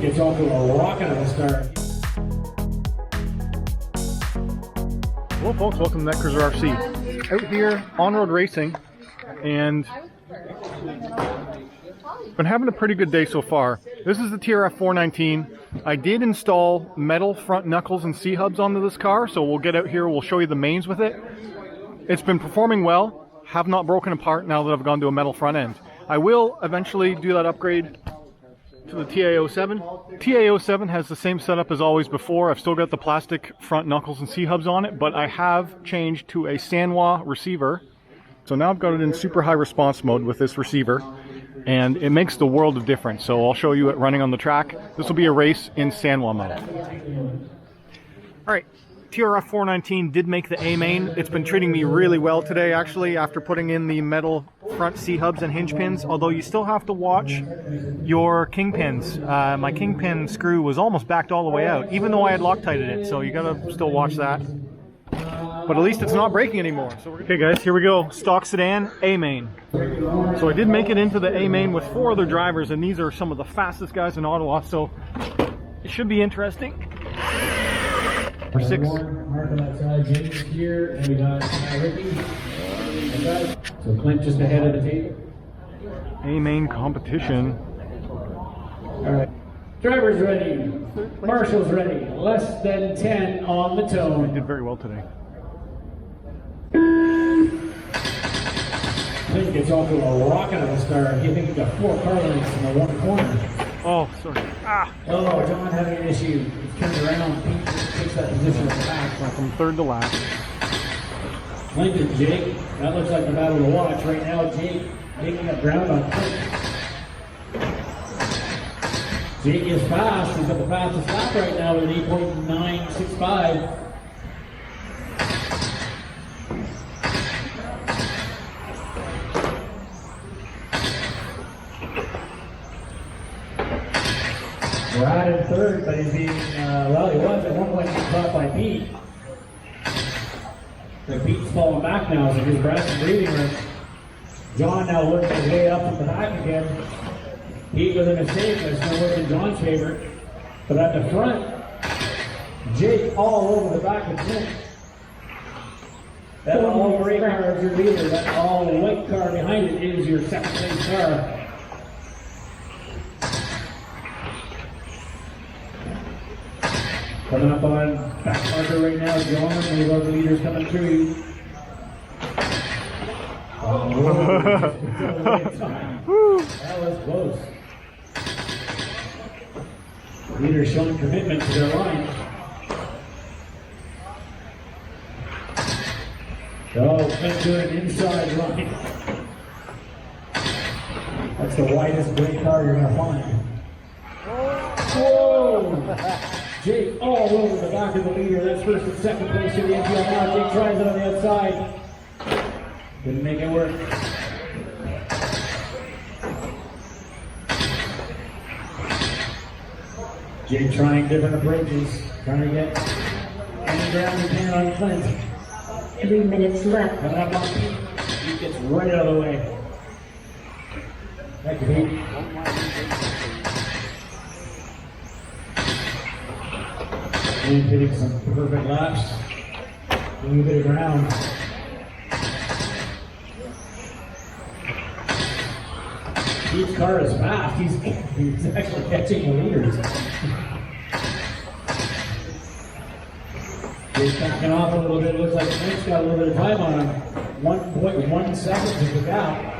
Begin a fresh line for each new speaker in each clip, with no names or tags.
gets off to a rocket of a start.
Hello folks, welcome to Netcruzer RC. Out here on-road racing, and been having a pretty good day so far. This is the TRF419. I did install metal front knuckles and C-hubs onto this car, so we'll get out here, we'll show you the mains with it. It's been performing well, have not broken apart now that I've gone to a metal front end. I will eventually do that upgrade to the TA07. TA07 has the same setup as always before. I've still got the plastic front knuckles and C-hubs on it, but I have changed to a Sanwa receiver. So now I've got it in super high response mode with this receiver, and it makes the world of difference. So I'll show you it running on the track. This will be a race in Sanwa mode. All right. TRF419 did make the A main. It's been treating me really well today, actually, after putting in the metal front C-hubs and hinge pins, although you still have to watch your kingpins. My kingpin screw was almost backed all the way out, even though I had Loctited it, so you gotta still watch that. But at least it's not breaking anymore. So okay guys, here we go. Stock sedan, A main. So I did make it into the A main with 4 other drivers, and these are some of the fastest guys in Ottawa, so it should be interesting. For 6.
Mark on that side, James here, and we got Ricky. So Clint just ahead of the table.
A main competition.
All right. Drivers ready. Marshals ready. Less than 10 on the tone.
I did very well today.
Clint gets off to a rocket of a start. He thinks he got 4 car lengths in the one corner.
Oh, sorry. Ah!
Oh, John having an issue. He's turned around. Pete takes that position at the back.
From 3rd to last.
Clint and Jake. That looks like the battle to watch. Right now, Jake making up ground on Clint. Jake is fast. He's got the fastest lap right now with an 8.965. Brad in 3rd, but he's being, well, he was at one point being caught by Pete. But Pete's falling back now, so he's Brad's breathing room. John now working his way up from the back again. Pete with a mistake, that's going to work in John's favor. But at the front, Jake all over the back of Clint. That all gray car is your leader. That all white car behind it is your second place car. Coming up on back marker right now, John. We've got the leaders coming through. Oh, that was close. Leaders showing commitment to their line. Oh, Clint doing inside line. That's the widest gray car you're going to find. Whoa! Jake all over the back of the leader. That's first and second place to the NPL now. Jake tries it on the outside. Couldn't make it work. Jake trying different approaches. Trying to get any ground he can on Clint.
3 minutes left.
Coming up on Pete. Pete gets right out of the way. Thank you, Pete. And hitting some perfect laps. A little bit of ground. Pete's car is fast. He's actually catching the leaders. He's backing off a little bit. Looks like Clint's got a little bit of time on him. 1.1 seconds is the gap.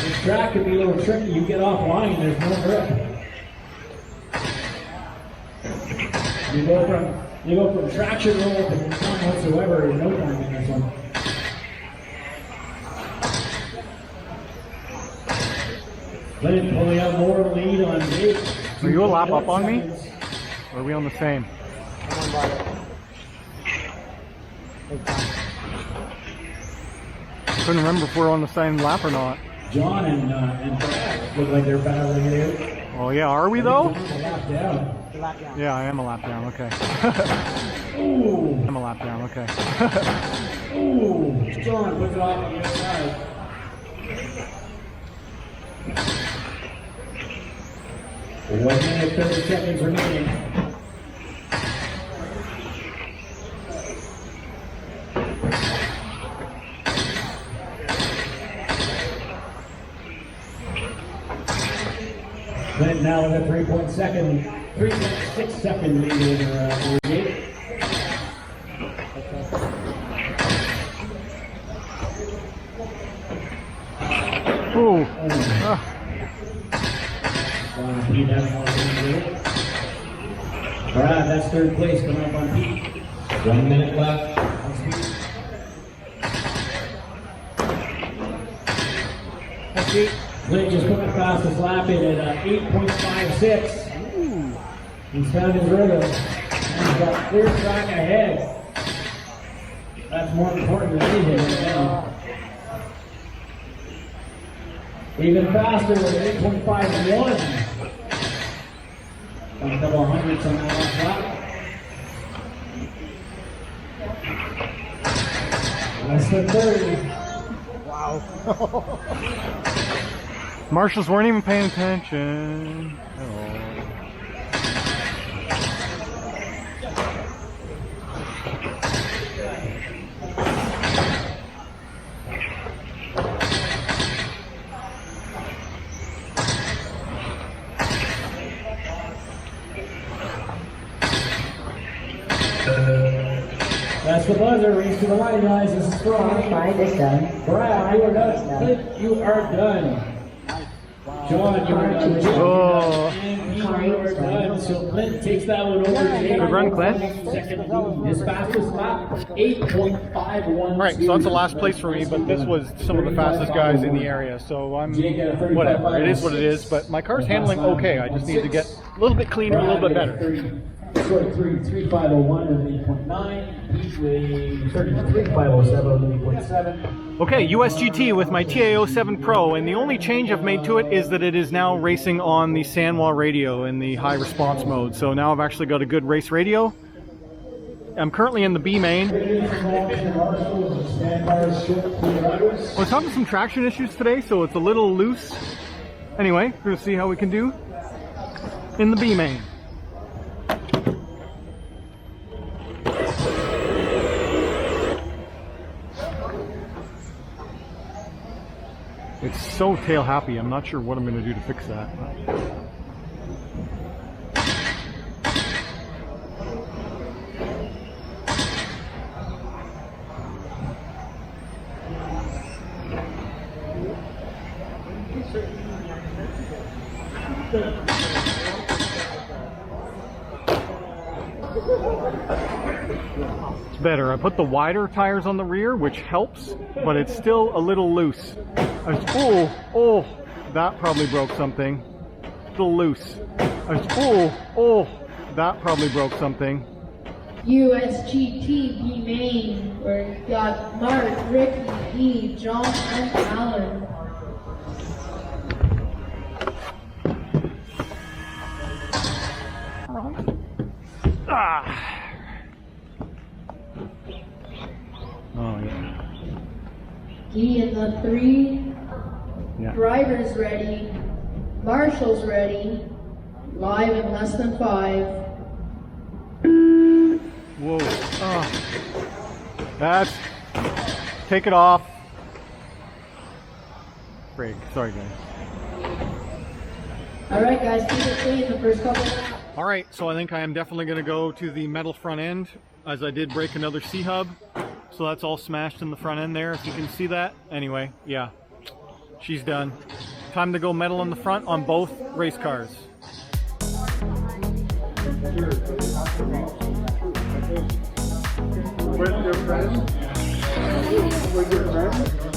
This track can be a little tricky. You get offline, there's no grip. You go from traction roll to none whatsoever in no time in this one. Clint pulling out more lead on Jake.
Are you a lap up on me? Or are we on the same? Couldn't remember if we're on the same lap or not.
John and Brad look like they're battling it out.
Oh yeah, are we though?
A lap down.
Yeah, I am a lap down, okay.
Ooh.
I'm a lap down, okay.
Ooh. John puts it off on the other side. 1 minute, 30 seconds remaining. Clint now with a 3.6 second lead over Gate.
Ooh.
Alright, that's third place coming up on Pete. 1 minute left. Clint just put the fastest lap in at 8.56. He's found his rhythm. He's got clear track ahead. That's more important than anything right now. Even faster with 8.51. A couple hundredths on that last lap. Less than 30.
Wow. Marshals weren't even paying attention. Oh.
That's the buzzer. Race to the line, guys. This is strong.
5 is done.
Brad, you are done. Clint, you are done. John, you are done.
Oh.
And you are done. So Clint takes that one over.
Good run, Clint.
Second lead. His fastest lap, 8.51.
All right, so that's the last place for me, but this was some of the fastest guys in the area, so I'm whatever. It is what it is, but my car's handling okay. I just need to get a little bit cleaner, a little bit better.
3501 with 8.9. Heat with 3507 with 8.7.
Okay, USGT with my TA07 Pro, and the only change I've made to it is that it is now racing on the Sanwa radio in the high response mode. So now I've actually got a good race radio. I'm currently in the B main. I was having some traction issues today, so it's a little loose. Anyway, we're going to see how we can do in the B main. It's so tail happy, I'm not sure what I'm going to do to fix that. It's better. I put the wider tires on the rear, which helps, but it's still a little loose. Oh, that probably broke something. Still loose. Oh, that probably broke something.
USGT B main, where you got Mark, Ricky, E, John, and Alan.
Ah. Oh yeah.
E in the 3.
Yeah.
Drivers ready. Marshals ready. Live in less than 5.
Whoa. Oh. That's. Take it off. Frig. Sorry, guys.
Alright, guys, keep it clean the first couple laps.
All right, so I think I am definitely going to go to the metal front end, as I did break another C-hub. So that's all smashed in the front end there, if you can see that. Anyway, yeah, she's done. Time to go metal in the front on both race cars.
With your friend?